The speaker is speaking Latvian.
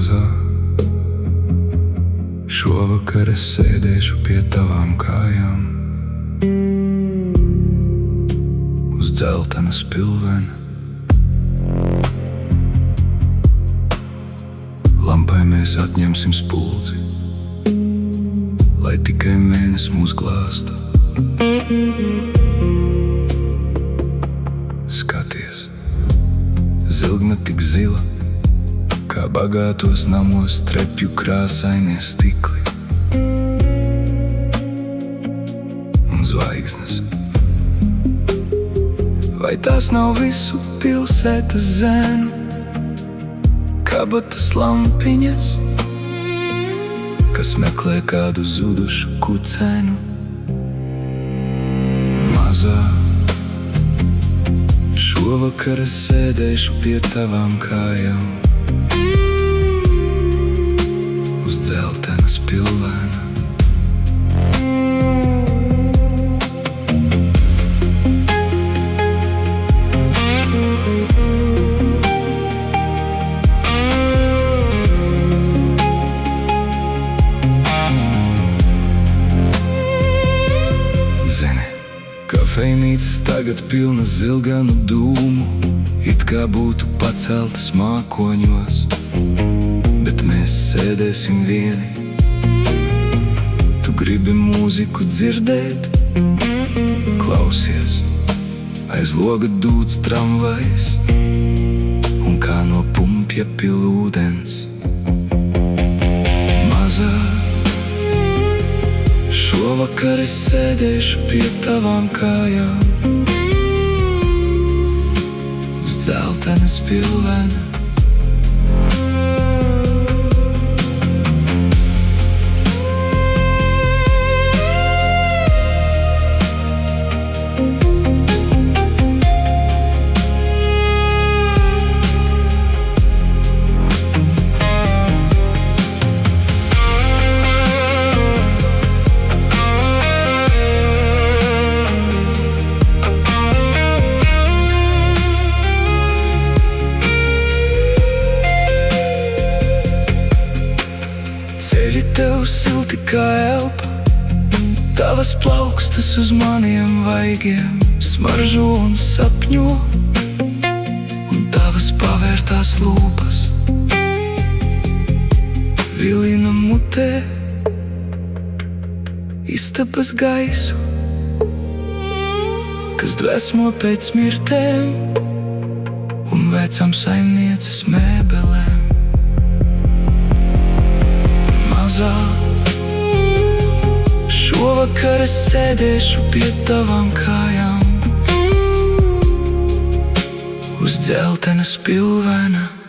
Mazā, šovakar es sēdēšu pie tavām kājām uz dzeltena spilvena. Lampai mēs atņemsim spuldzi, lai tikai mēnesis mūs glāsta. Skaties, zilgna tik zila, kā bagātos namos trepju krāsainie stikli. Un zvaigznes, vai tās nav visu pilsētas zēnu kabatas lampiņas, kas meklē kādu zudušu kucēnu? Mazā, šovakar es sēdēšu pie tavām kājām uz dzeltena spilvena. Zini, kafejnīcas tagad pilnas zilganu dūmu, it kā būtu paceltas mākoņos, bet mēs sēdēsim vieni. Tu gribi mūziku dzirdēt? Klausies, aiz loga dūts tramvajs, un kā no pumpja pil ūdens. Mazā, šovakar es sēdēšu pie tavām kājām uz dzeltena spilvena. Ceļi tev silti kā elpa, tavas plaukstas uz maniem vaigiem smaržo un sapņo, un tavas pavērtās lūpas vilina mutē istabas gaisu, kas dvēsmo pēc mirtēm un vecam saimnieces mēbelēm. Mazā, šovakar es sēdēšu pie tavām kājām uz dzeltena spilvena.